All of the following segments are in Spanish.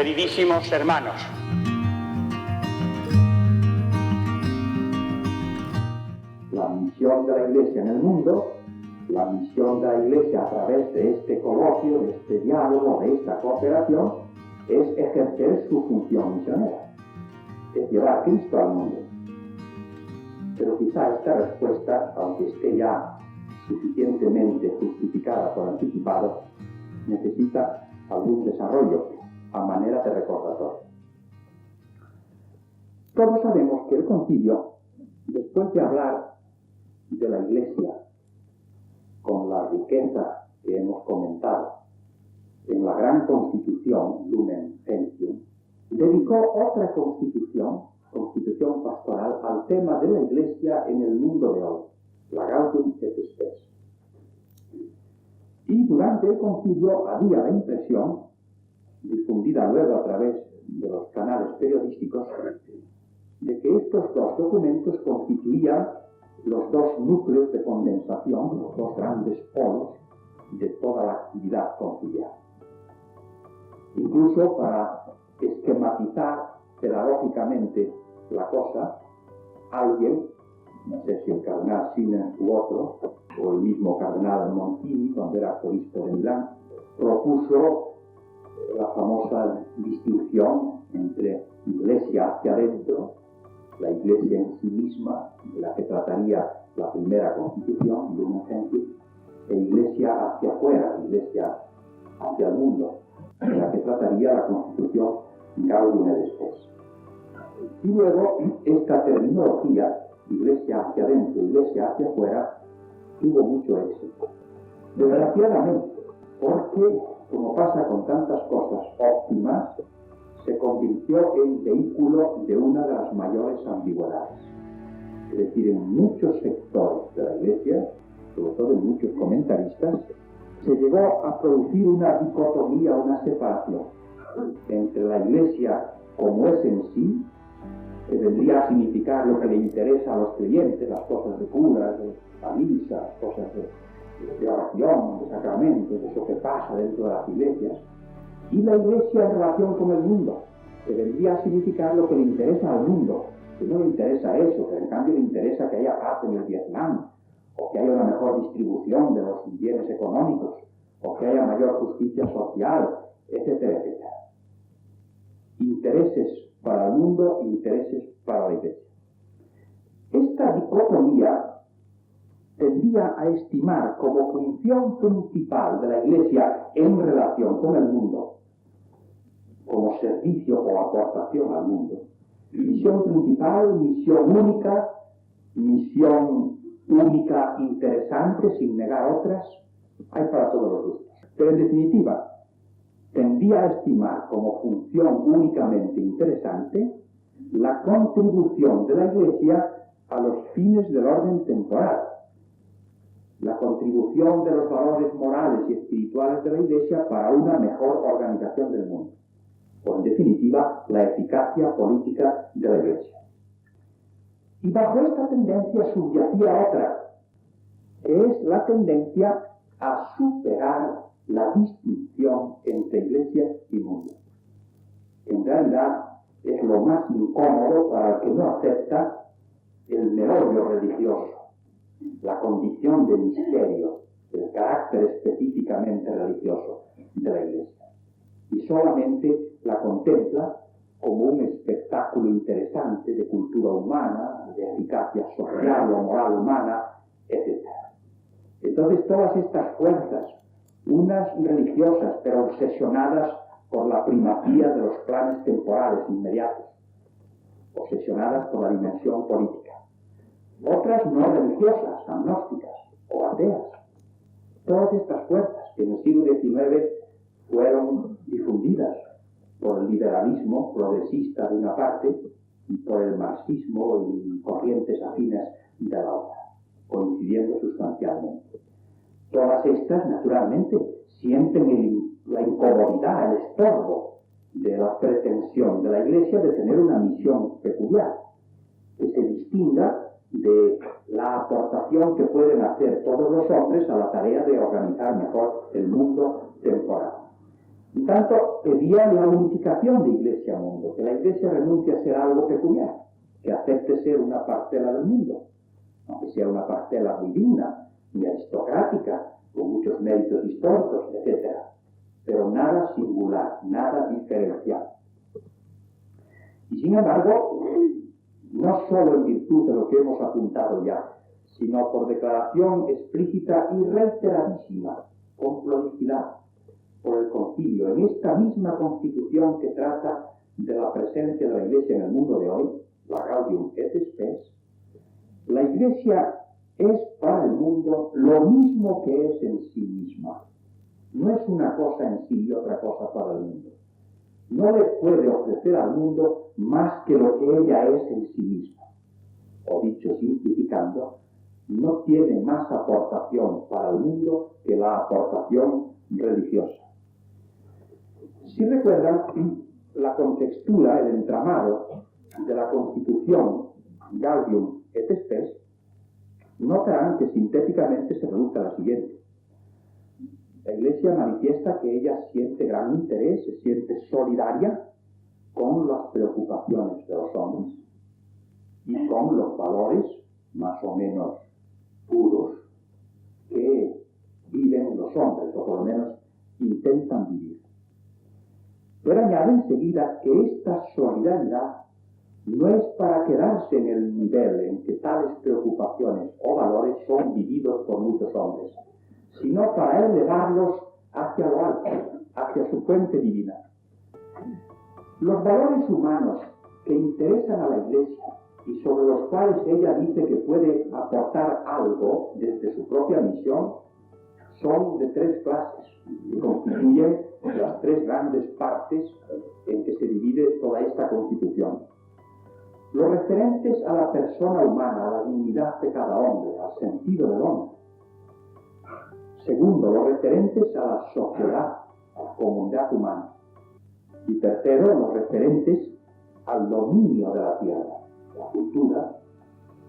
queridísimos hermanos. La misión de la Iglesia en el mundo, la misión de la Iglesia a través de este coloquio, de este diálogo, de esta cooperación, es ejercer su función misionera, es llevar a Cristo al mundo. Pero quizá esta respuesta, aunque esté ya suficientemente justificada por anticipado, necesita algún desarrollo a manera de recordatorio. Todos sabemos que el concilio, después de hablar de la Iglesia con la riqueza que hemos comentado en la gran constitución Lumen Gentium, dedicó otra constitución pastoral al tema de la Iglesia en el mundo de hoy, la Gaudium et Spes. Y durante el concilio había la impresión, difundida luego a través de los canales periodísticos, de que estos dos documentos constituían los dos núcleos de condensación, los dos grandes polos de toda la actividad conciliar. Incluso para esquematizar pedagógicamente la cosa, alguien, no sé si el cardenal Siner u otro, o el mismo cardenal Montini, cuando era arzobispo de Milán, propuso la famosa distinción entre Iglesia hacia adentro, la Iglesia en sí misma, de la que trataría la primera constitución, Lumen Gentium, e Iglesia hacia afuera, Iglesia hacia el mundo, de la que trataría la constitución Gaudium et Spes. Y luego, esta terminología, Iglesia hacia adentro, Iglesia hacia afuera, tuvo mucho éxito. Desgraciadamente, porque, como pasa con tantas cosas óptimas, se convirtió en vehículo de una de las mayores ambigüedades. Es decir, en muchos sectores de la Iglesia, sobre todo en muchos comentaristas, se llegó a producir una dicotomía, una separación entre la Iglesia como es en sí, que vendría a significar lo que le interesa a los creyentes, las cosas de curas, de la misa, las cosas de oración, de sacramentos, eso que pasa dentro de las iglesias, y la Iglesia en relación con el mundo, que vendría a significar lo que le interesa al mundo, que no le interesa eso, que en cambio le interesa que haya paz en el Vietnam, o que haya una mejor distribución de los bienes económicos, o que haya mayor justicia social, etcétera, etcétera. Intereses para el mundo, intereses para la Iglesia. Esta dicotomía tendía a estimar como función principal de la Iglesia en relación con el mundo, como servicio o aportación al mundo, misión principal, misión única interesante, sin negar otras, hay para todos los gustos. Pero en definitiva, tendía a estimar como función únicamente interesante la contribución de la Iglesia a los fines del orden temporal, la contribución de los valores morales y espirituales de la Iglesia para una mejor organización del mundo, o en definitiva, la eficacia política de la Iglesia. Y bajo esta tendencia subyacía otra, que es la tendencia a superar la distinción entre Iglesia y mundo. En realidad es lo más incómodo para el que no acepta el meollo religioso, la condición de misterio, el carácter específicamente religioso de la Iglesia. Y solamente la contempla como un espectáculo interesante de cultura humana, de eficacia social o moral humana, etc. Entonces todas estas fuerzas, unas religiosas pero obsesionadas por la primacía de los planes temporales inmediatos, obsesionadas por la dimensión política, otras no religiosas, agnósticas o ateas. Todas estas fuerzas que en el siglo XIX fueron difundidas por el liberalismo progresista de una parte y por el marxismo y corrientes afines de la otra, coincidiendo sustancialmente. Todas estas, naturalmente, sienten la incomodidad, el estorbo de la pretensión de la Iglesia de tener una misión peculiar, que se distinga de la aportación que pueden hacer todos los hombres a la tarea de organizar mejor el mundo temporal. En tanto, pedía la unificación de Iglesia-mundo, que la Iglesia renuncie a ser algo peculiar, que acepte ser una parcela del mundo, aunque sea una parcela muy digna, muy aristocrática, con muchos méritos históricos, etc. Pero nada singular, nada diferencial. Y sin embargo, no solo en virtud de lo que hemos apuntado ya, sino por declaración explícita y reiteradísima, con prolicidad, por el concilio, en esta misma constitución que trata de la presencia de la Iglesia en el mundo de hoy, la Gaudium et Spes, la Iglesia es para el mundo lo mismo que es en sí misma. No es una cosa en sí y otra cosa para el mundo. No le puede ofrecer al mundo más que lo que ella es en sí misma. O dicho simplificando, no tiene más aportación para el mundo que la aportación religiosa. Si recuerdan, la contextura, el entramado de la Constitución Gaudium et Spes, notarán que sintéticamente se reduce a la siguiente. La Iglesia manifiesta que ella siente gran interés, se siente solidaria con las preocupaciones de los hombres y con los valores más o menos puros que viven los hombres, o por lo menos intentan vivir. Pero añade enseguida que esta solidaridad no es para quedarse en el nivel en que tales preocupaciones o valores son vividos por muchos hombres, sino para elevarlos hacia lo alto, hacia su fuente divina. Los valores humanos que interesan a la Iglesia y sobre los cuales ella dice que puede aportar algo desde su propia misión son de tres clases y constituyen las tres grandes partes en que se divide toda esta Constitución. Los referentes a la persona humana, a la dignidad de cada hombre, al sentido del hombre. Segundo, los referentes a la sociedad, a la comunidad humana. Y tercero, los referentes al dominio de la tierra, a la cultura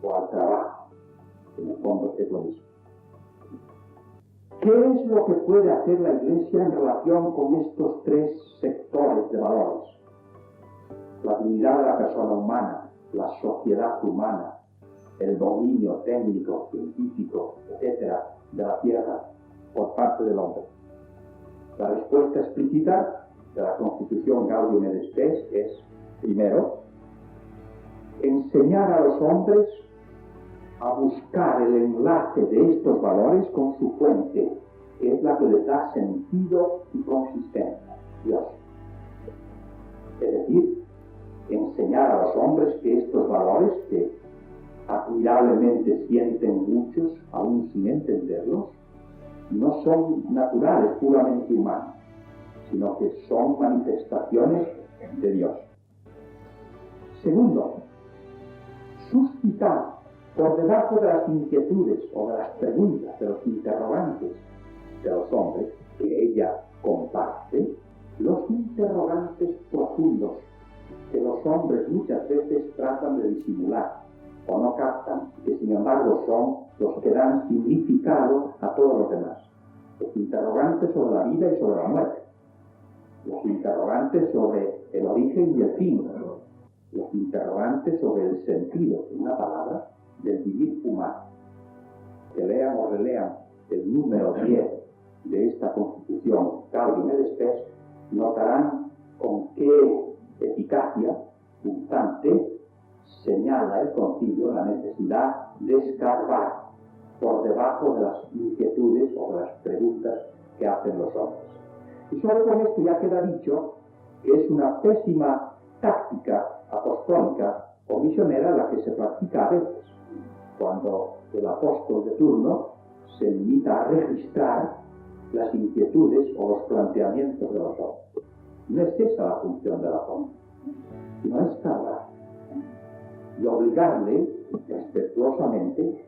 o al trabajo. En el fondo es lo mismo. ¿Qué es lo que puede hacer la Iglesia en relación con estos tres sectores de valores? La dignidad de la persona humana, la sociedad humana, el dominio técnico, científico, etc., de la tierra por parte del hombre. La respuesta explícita de la Constitución Gaudium et Spes es, primero, enseñar a los hombres a buscar el enlace de estos valores con su fuente, que es la que les da sentido y consistencia, Dios. Es decir, enseñar a los hombres que estos valores, que admirablemente sienten muchos, aún sin entenderlos, no son naturales, puramente humanos, sino que son manifestaciones de Dios. Segundo, suscitar por debajo de las inquietudes o de las preguntas, de los interrogantes de los hombres, que ella comparte, los interrogantes profundos que los hombres muchas veces tratan de disimular o no captan, que sin embargo son los que dan significado a todos los demás. Los interrogantes sobre la vida y sobre la muerte, los interrogantes sobre el origen y el fin, los interrogantes sobre el sentido, en una palabra, del vivir humano. Que lean o relean el número 10 de esta Constitución Gaudium et Spes, notarán con qué eficacia punzante señala el concilio la necesidad de escarbar por debajo de las inquietudes o de las preguntas que hacen los hombres. Y solo con esto ya queda dicho que es una pésima táctica apostólica o misionera la que se practica a veces, cuando el apóstol de turno se limita a registrar las inquietudes o los planteamientos de los hombres. No es esa la función del apóstol, sino escarbar y obligarle respetuosamente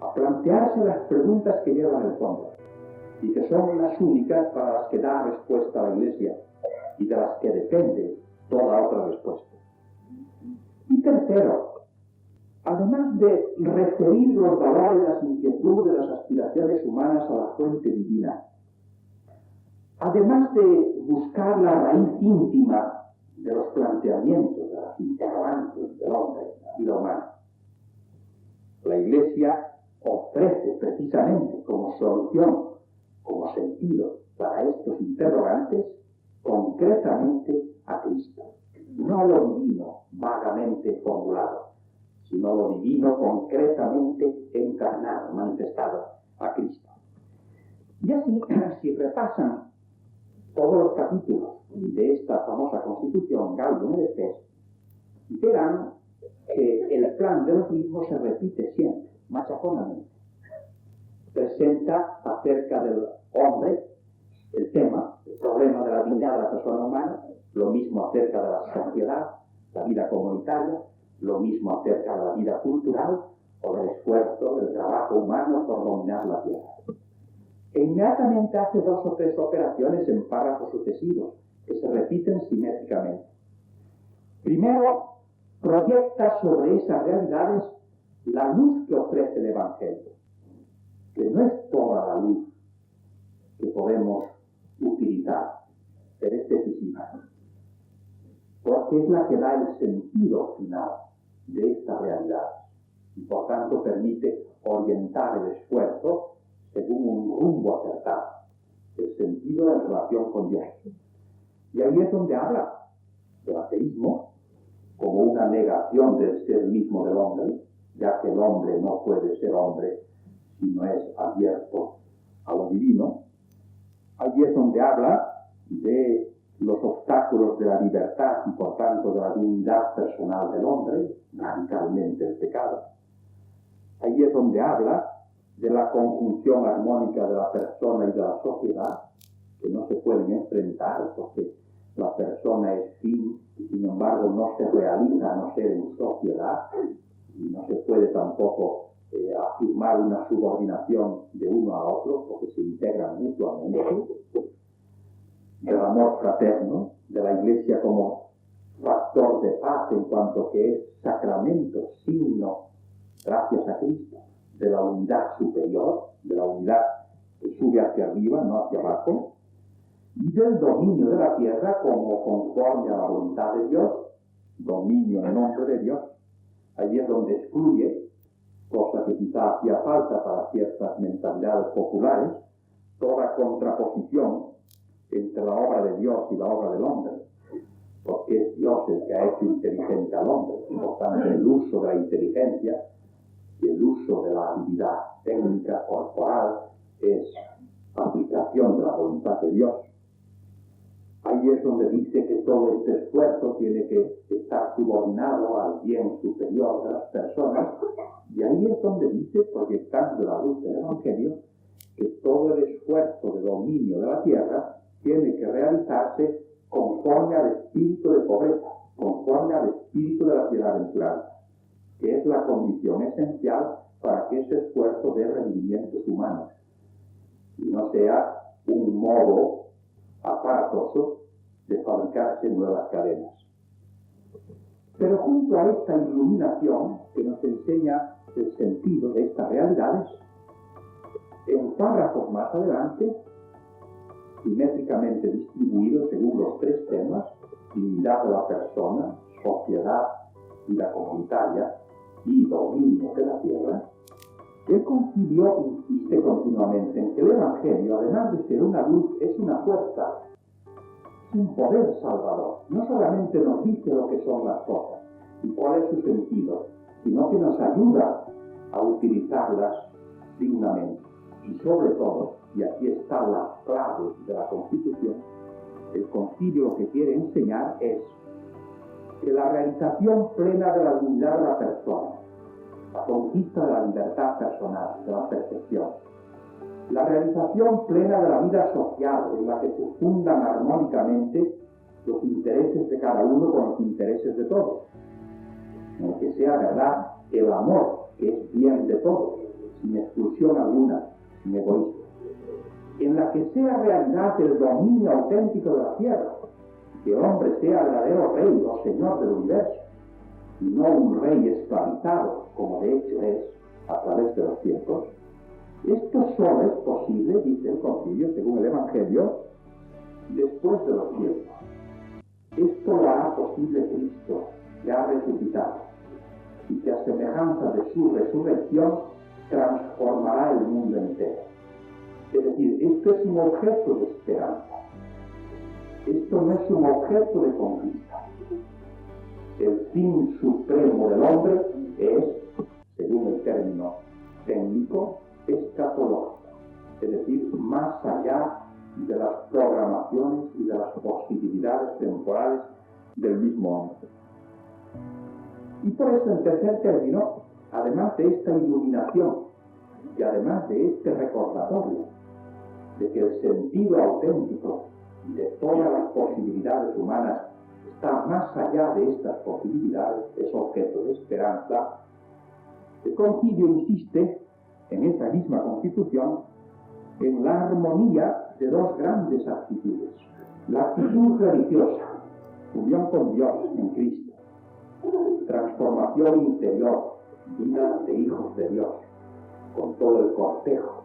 a plantearse las preguntas que llevan el fondo y que son las únicas para las que da respuesta a la Iglesia y de las que depende toda otra respuesta. Y tercero, además de referir los valores, las inquietudes, las aspiraciones humanas a la fuente divina, Además de buscar la raíz íntima de los planteamientos, de las interrogantes del hombre, de la vida humana, la Iglesia ofrece precisamente como solución, como sentido para estos interrogantes, concretamente a Cristo. No lo divino vagamente formulado, sino lo divino concretamente encarnado, manifestado a Cristo. Y así, si repasan todos los capítulos de esta famosa Constitución Gaudium et Spes, verán que el plan de los mismos se repite siempre, machaconamente. Presenta acerca del hombre el tema, el problema de la dignidad de la persona humana, lo mismo acerca de la sociedad, la vida comunitaria, lo mismo acerca de la vida cultural o del esfuerzo, del trabajo humano por dominar la tierra. E inmediatamente hace 2 o 3 operaciones en párrafos sucesivos que se repiten simétricamente. Primero, proyecta sobre esas realidades la luz que ofrece el Evangelio, que no es toda la luz que podemos utilizar, pero es decisiva, porque es la que da el sentido final de esta realidad y por tanto permite orientar el esfuerzo según un rumbo acertado, el sentido en relación con Dios. Y ahí es donde habla del ateísmo como una negación del ser mismo del hombre, ya que el hombre no puede ser hombre si no es abierto a lo divino. Ahí es donde habla de los obstáculos de la libertad y por tanto de la dignidad personal del hombre, radicalmente el pecado. Ahí es donde habla de la conjunción armónica de la persona y de la sociedad, que no se pueden enfrentar porque la persona es fin y sin embargo no se realiza a no ser en sociedad, y no se puede tampoco afirmar una subordinación de uno a otro porque se integran mutuamente. Del amor fraterno, de la Iglesia como factor de paz en cuanto que es sacramento, signo, gracias a Cristo, de la unidad superior, de la unidad que sube hacia arriba, no hacia abajo, y del dominio de la tierra como conforme a la voluntad de Dios, dominio en nombre de Dios. Ahí es donde excluye, cosa que quizá hacía falta para ciertas mentalidades populares, toda contraposición entre la obra de Dios y la obra del hombre, porque es Dios el que ha hecho inteligente al hombre, y por tanto el uso de la inteligencia y el uso de la habilidad técnica corporal es aplicación de la voluntad de Dios. Ahí es donde dice que todo este esfuerzo tiene que estar subordinado al bien superior de las personas, y ahí es donde dice, proyectando la luz del Evangelio, que todo el esfuerzo de dominio de la tierra tiene que realizarse conforme al espíritu de pobreza, conforme al espíritu de la bienaventuranza, que es la condición esencial para que ese esfuerzo dé rendimientos humanos y no sea un modo aparatoso de fabricarse nuevas cadenas. Pero junto a esta iluminación que nos enseña el sentido de estas realidades, en párrafos más adelante, simétricamente distribuidos según los 3 temas, dignidad de la persona, sociedad, vida comunitaria y dominio de la tierra, el concilio insiste continuamente en que el Evangelio, además de ser una luz, es una fuerza, un poder salvador. No solamente nos dice lo que son las cosas y cuál es su sentido, sino que nos ayuda a utilizarlas dignamente. Y sobre todo, y aquí está la clave de la Constitución, el concilio lo que quiere enseñar es que la realización plena de la dignidad de la persona, la conquista de la libertad personal, de la perfección, la realización plena de la vida social en la que se fundan armónicamente los intereses de cada uno con los intereses de todos, en que sea verdad el amor, que es bien de todos, sin exclusión alguna, sin egoísmo, en la que sea realidad el dominio auténtico de la tierra, que el hombre sea verdadero rey o señor del universo, y no un rey esclavizado, como de hecho es a través de los tiempos. Esto solo es posible, dice el concilio, según el Evangelio, después de los tiempos. Esto lo hará posible Cristo, que ha resucitado, y que a semejanza de su resurrección transformará el mundo entero. Es decir, esto es un objeto de esperanza. Esto no es un objeto de conquista. El fin supremo del hombre es, según el término técnico, escatológico. Es decir, más allá de las programaciones y de las posibilidades temporales del mismo hombre. Y por eso, en tercer término, además de esta iluminación y además de este recordatorio de que el sentido auténtico de todas las posibilidades humanas está más allá de estas posibilidades, es objeto de esperanza, el concilio insiste en esta misma constitución en la armonía de dos grandes actitudes: la actitud religiosa, unión con Dios en Cristo, transformación interior, vida de hijos de Dios, con todo el cortejo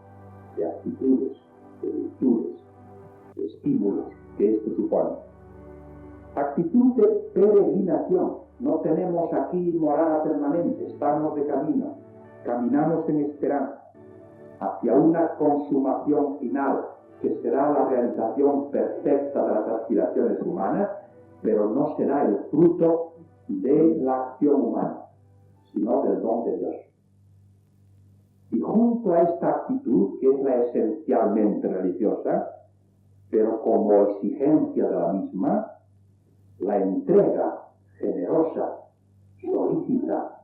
de actitudes, de virtudes, de estímulos que esto supone. Actitud de peregrinación. No tenemos aquí morada permanente, estamos de camino, caminamos en esperanza hacia una consumación final que será la realización perfecta de las aspiraciones humanas, pero no será el fruto de la acción humana, sino del don de Dios. Y junto a esta actitud, que es la esencialmente religiosa, pero como exigencia de la misma, la entrega generosa, solícita,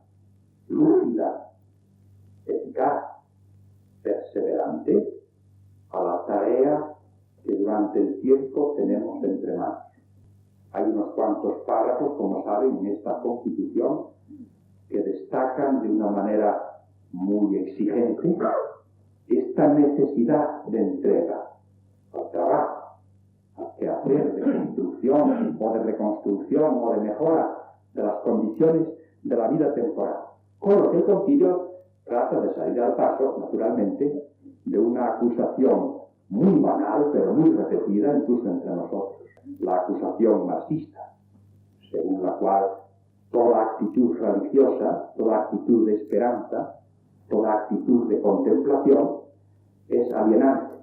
lúcida, eficaz, perseverante a la tarea que durante el tiempo tenemos entre manos. Hay unos cuantos párrafos, como saben, en esta Constitución que destacan de una manera muy exigente esta necesidad de entrega al trabajo, al quehacer de construcción o de reconstrucción o de mejora de las condiciones de la vida temporal. Con lo que el concilio trata de salir al paso, naturalmente, de una acusación muy banal, pero muy repetida incluso entre nosotros, la acusación marxista, según la cual toda actitud religiosa, toda actitud de esperanza, toda actitud de contemplación es alienante,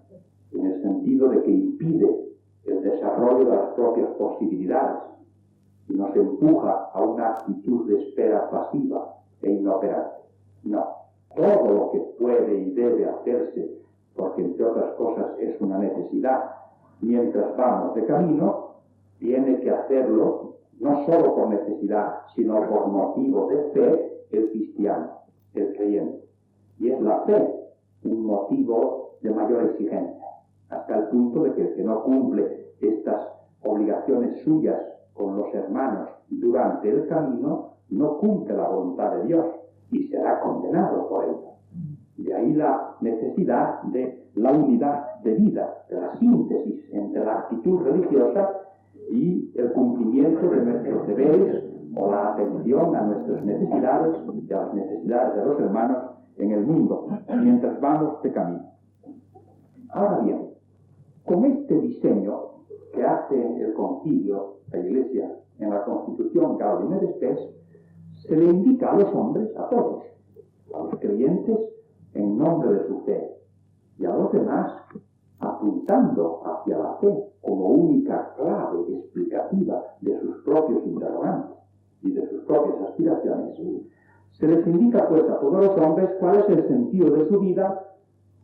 en el sentido de que impide el desarrollo de las propias posibilidades y nos empuja a una actitud de espera pasiva e inoperante. No, todo lo que puede y debe hacerse, porque entre otras cosas es una necesidad, mientras vamos de camino, tiene que hacerlo no solo por necesidad, sino por motivo de fe, el cristiano, el creyente. Y es la fe un motivo de mayor exigencia, hasta el punto de que el que no cumple estas obligaciones suyas con los hermanos durante el camino, no cumple la voluntad de Dios y será condenado por ello. De ahí la necesidad de la unidad de vida, de la síntesis entre la actitud religiosa y el cumplimiento de nuestros deberes o la atención a nuestras necesidades y a las necesidades de los hermanos en el mundo, mientras vamos de camino. Ahora bien, con este diseño que hace el concilio, la Iglesia, en la Constitución Gaudium et Spes, se le indica a los hombres, a todos, a los creyentes, en nombre de su fe, y a los demás, apuntando hacia la fe como única clave explicativa de sus propios interrogantes y de sus propias aspiraciones, se les indica pues a todos los hombres cuál es el sentido de su vida,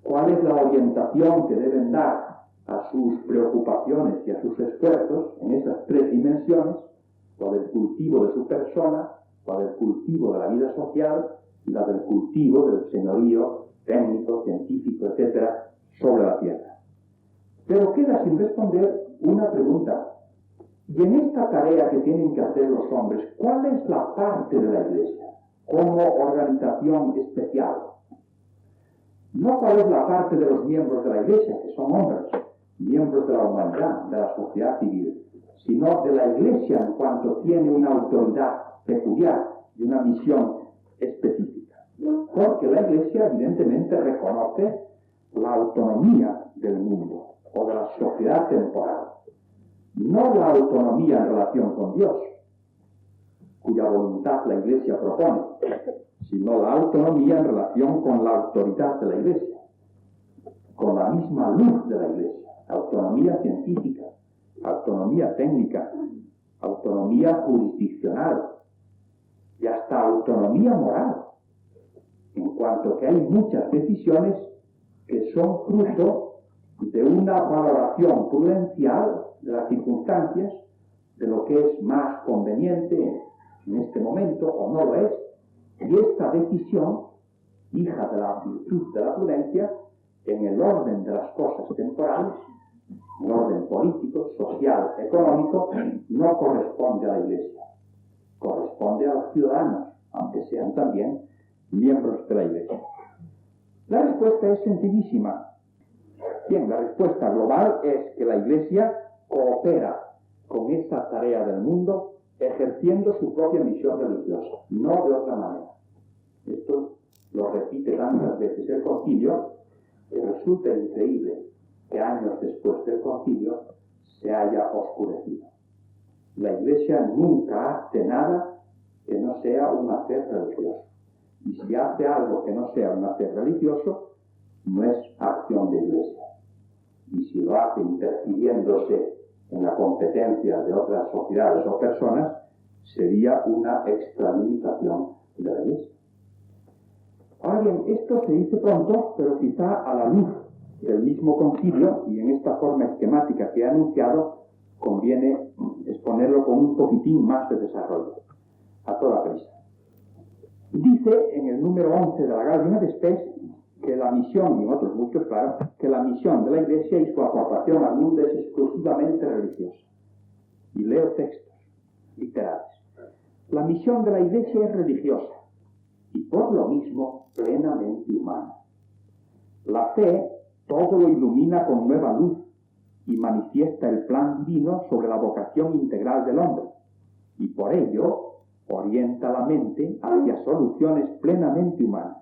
cuál es la orientación que deben dar a sus preocupaciones y a sus esfuerzos en esas tres dimensiones, la del cultivo de su persona, la del cultivo de la vida social y la del cultivo del señorío técnico, científico, etcétera, sobre la tierra. Pero queda sin responder una pregunta. Y en esta tarea que tienen que hacer los hombres, ¿cuál es la parte de la Iglesia como organización especial? No cuál es la parte de los miembros de la Iglesia, que son hombres, miembros de la humanidad, de la sociedad civil, sino de la Iglesia en cuanto tiene una autoridad peculiar y una misión específica. Porque la Iglesia evidentemente reconoce la autonomía del mundo o de la sociedad temporal. no la autonomía en relación con Dios, cuya voluntad la Iglesia propone, sino la autonomía en relación con la autoridad de la Iglesia, con la misma luz de la Iglesia, autonomía científica, autonomía técnica, autonomía jurisdiccional y hasta autonomía moral, en cuanto que hay muchas decisiones que son fruto de una valoración prudencial de las circunstancias, de lo que es más conveniente en este momento o no lo es, y esta decisión, hija de la virtud de la prudencia, en el orden de las cosas temporales, en orden político, social, económico, no corresponde a la Iglesia, corresponde a los ciudadanos, aunque sean también miembros de la Iglesia. La respuesta es sencillísima. Bien, la respuesta global es que la Iglesia coopera con esa tarea del mundo ejerciendo su propia misión religiosa, no de otra manera. Esto lo repite tantas veces el concilio que resulta increíble que años después del concilio se haya oscurecido. La Iglesia nunca hace nada que no sea un hacer religioso. Y si hace algo que no sea un hacer religioso, no es acción de Iglesia. Y si lo hace interfiriéndose en la competencia de otras sociedades o personas, sería una extralimitación de la Iglesia. Ahora bien, esto se dice pronto, pero quizá a la luz del mismo concilio y en esta forma esquemática que he anunciado, conviene exponerlo con un poquitín más de desarrollo, a toda prisa. Dice en el número 11 de la Gaudium et Spes que la misión, y en otros muchos, claro, que la misión de la Iglesia y su aportación al mundo es exclusivamente religiosa. Y leo textos literales. La misión de la Iglesia es religiosa y por lo mismo plenamente humana. La fe todo lo ilumina con nueva luz y manifiesta el plan divino sobre la vocación integral del hombre, y por ello orienta la mente hacia soluciones plenamente humanas.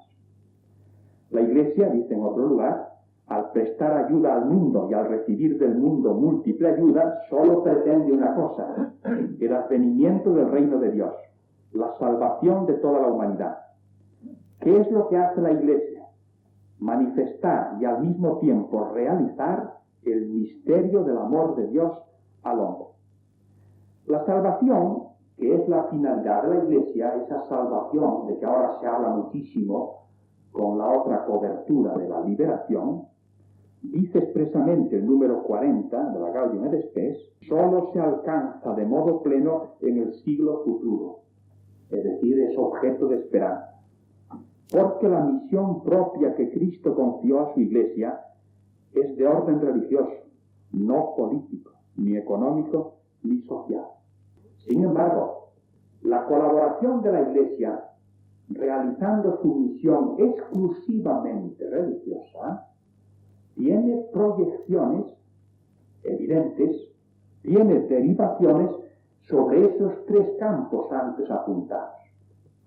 La Iglesia, dice en otro lugar, al prestar ayuda al mundo y al recibir del mundo múltiple ayuda, solo pretende una cosa: el advenimiento del reino de Dios, la salvación de toda la humanidad. ¿Qué es lo que hace la Iglesia? Manifestar y al mismo tiempo realizar el misterio del amor de Dios al hombre. La salvación, que es la finalidad de la Iglesia, esa salvación de que ahora se habla muchísimo con la otra cobertura de la liberación, dice expresamente el número 40 de la Gaudium et Spes, solo se alcanza de modo pleno en el siglo futuro, es decir, es objeto de esperanza. Porque la misión propia que Cristo confió a su Iglesia es de orden religioso, no político, ni económico, ni social. Sin embargo, la colaboración de la Iglesia, realizando su misión exclusivamente religiosa, tiene proyecciones evidentes, tiene derivaciones sobre esos tres campos antes apuntados: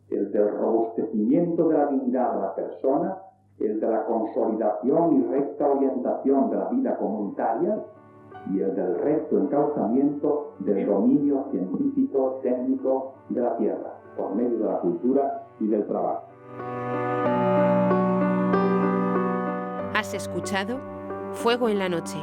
el del robustecimiento de la dignidad de la persona, el de la consolidación y recta orientación de la vida comunitaria y el del recto encauzamiento del dominio científico, técnico de la tierra, por medio de la cultura y del trabajo. Has escuchado Fuego en la Noche,